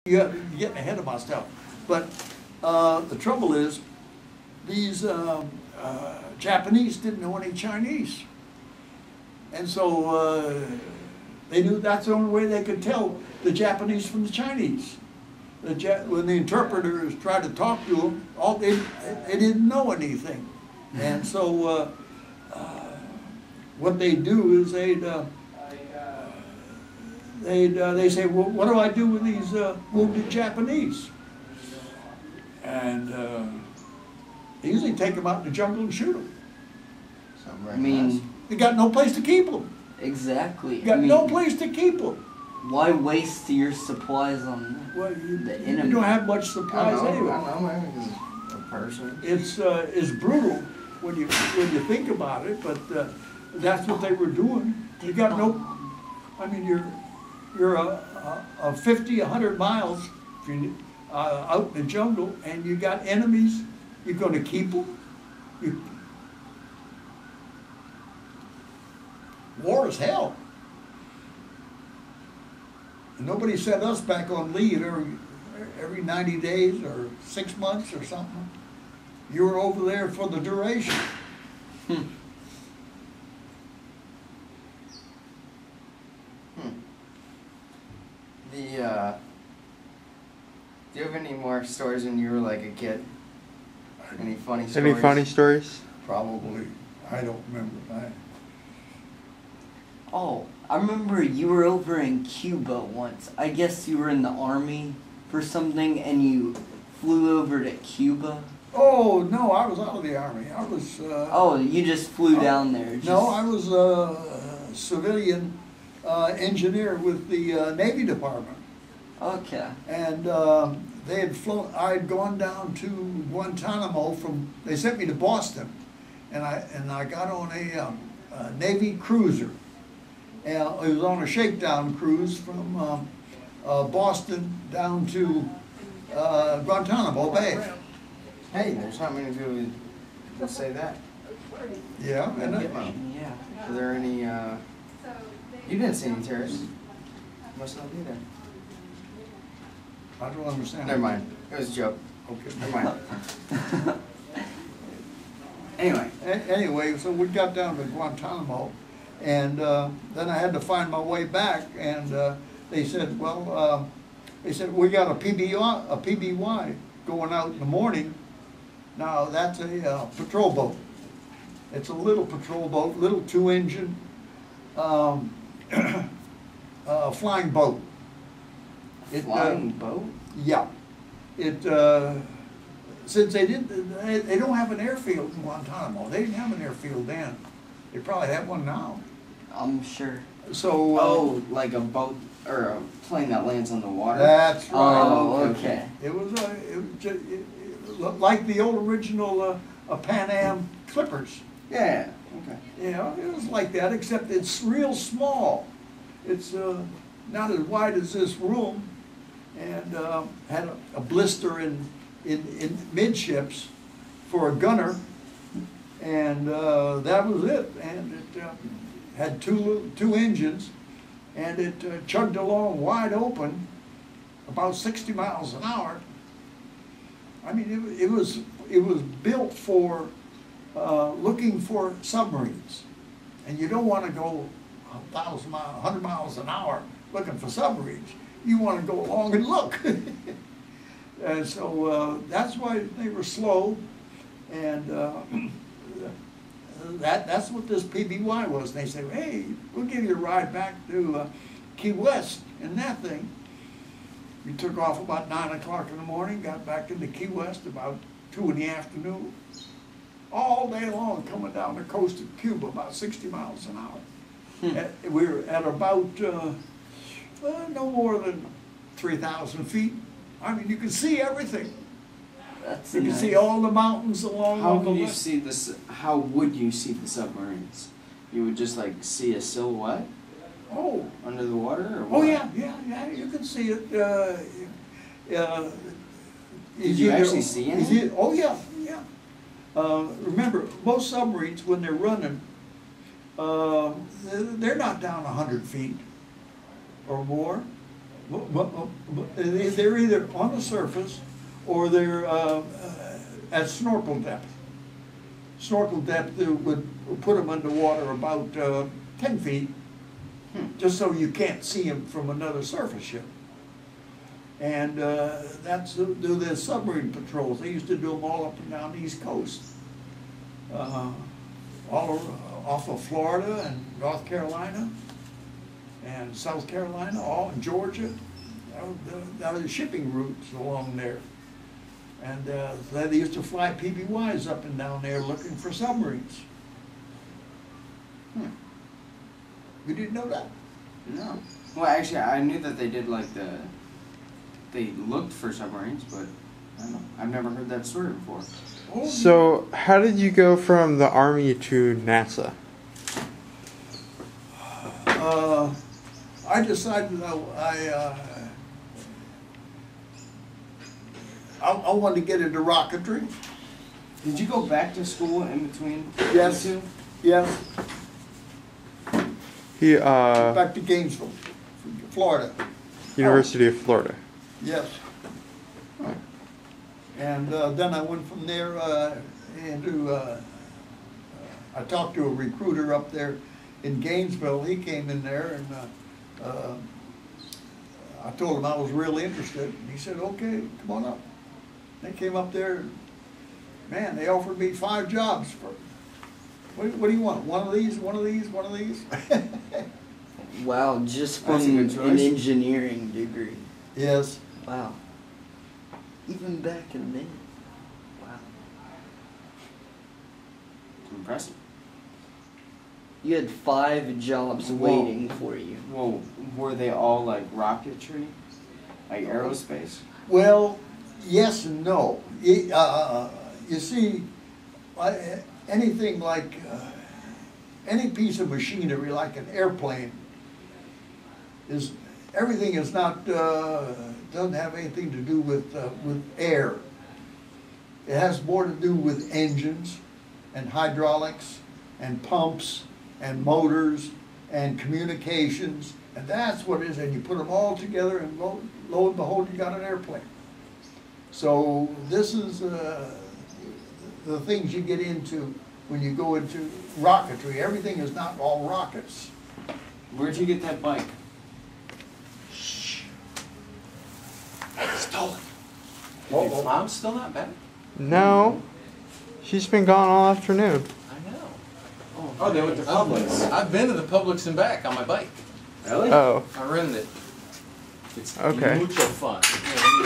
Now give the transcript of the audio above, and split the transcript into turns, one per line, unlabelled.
You're getting ahead of myself. But the trouble is, these Japanese didn't know any Chinese. And so they knew that's the only way they could tell the Japanese from the Chinese. When the interpreters tried to talk to them, they didn't know anything. And so what they do is they'd say, well, what do I do with these wounded Japanese? And they usually take them out in the jungle and shoot them.
I mean,
they got no place to keep them.
Exactly.
You got no place to keep them.
Why waste your supplies on
well,
the enemy?
You don't have much supplies anyway.
I know, man, because a person.
It's brutal when you think about it, but that's what they were doing. You got no. I mean, you're a 50, 100 miles out in the jungle, and you got enemies. You're going to keep them. War is hell. And nobody sent us back on leave every 90 days or 6 months or something. You were over there for the duration.
Do you have any more stories when you were like a kid? Any funny stories?
Any funny stories?
Probably. I don't remember that.
Oh, I remember you were over in Cuba once. I guess you were in the army for something and you flew over to Cuba.
Oh, no, I was out of the army. I was...
oh, you just flew down there.
No, I was a civilian engineer with the Navy Department.
Okay.
And they had flown... I had gone down to Guantanamo from... They sent me to Boston. And I got on a Navy cruiser. It was on a shakedown cruise from Boston down to Guantanamo Bay.
Hey, there's not many people that say that.
Yeah. And
yeah.
Are there any, you didn't see any terrorists. Must not be there.
I don't understand.
Never mind. It was a joke.
Okay.
Never mind. Anyway.
Anyway, so we got down to Guantanamo. And then I had to find my way back, and they said, well, we got a PBY going out in the morning. Now that's a patrol boat. It's a little patrol boat, little 2-engine flying boat.
Flying boat?
Yeah. Since they don't have an airfield in Guantanamo. They didn't have an airfield then. They probably have one now.
I'm sure.
So.
Oh, like a boat or a plane that lands on the water.
That's right.
Oh, okay.
It was like the old original Pan Am Clippers.
Yeah. Okay.
Yeah, it was like that, except it's real small. It's not as wide as this room, and had a blister in midships for a gunner, and that was it. And it had two engines, and it chugged along wide open, about 60 miles an hour. I mean, it was built for looking for submarines, and you don't want to go 1,000 miles, 100 miles an hour looking for submarines. You want to go along and look. And so that's why they were slow, and that's what this PBY was. And they said, hey, we'll give you a ride back to Key West in that thing. We took off about 9 o'clock in the morning, got back into Key West about 2 in the afternoon. All day long coming down the coast of Cuba about 60 miles an hour. We were at about no more than 3,000 feet. I mean, you can see everything.
That's
You can see all the mountains along.
How
on the
can you
left.
see this? How would you see the submarines? You would just like see a silhouette
Oh.
under the water, or
Oh
what?
yeah, you can see it.
Did you actually see any?
Oh yeah. Remember, most submarines when they're running, they're not down 100 feet or more. They're either on the surface or they're at snorkel depth. Snorkel depth would put them underwater about 10 feet, just so you can't see them from another surface ship. And that's do the submarine patrols. They used to do them all up and down the East Coast, off of Florida and North Carolina and South Carolina, all in Georgia. That was the shipping routes along there. And they used to fly PBYs up and down there looking for submarines. You didn't know that?
No. Well, actually, I knew that they did like they looked for submarines, but I don't know. I've never heard that story before.
Oh,
So, how did you go from the Army to NASA?
I decided I wanted to get into rocketry.
Did you go back to school in between
Yes.
the two?
Yes,
He,
back to Gainesville, Florida.
University of Florida.
Yes. And then I went from there into, I talked to a recruiter up there in Gainesville. He came in there and I told him I was really interested. And he said, okay, come on up. They came up there, man, they offered me 5 jobs for, what do you want? One of these, one of these, one of these?
Wow, just
That's a
from
good
an
choice.
engineering degree.
Yes.
Wow. Even back in then. Wow.
Impressive.
You had 5 jobs
Whoa.
waiting for you.
Well, were they all like rocketry, like aerospace?
Well, yes and no. You see, anything like any piece of machinery, like an airplane, everything is not doesn't have anything to do with air. It has more to do with engines and hydraulics and pumps and motors and communications, and that's what it is. And you put them all together, and lo and behold, you got an airplane. So this is the things you get into when you go into rocketry. Everything is not all rockets.
Where'd you get that bike?
Stolen.
Your mom's still not back?
No. She's been gone all afternoon.
I know.
Oh, they went to Publix.
I've been to the Publix and back on my bike.
Really?
Oh,
I rented it. It's
Okay.
mucho fun. Yeah,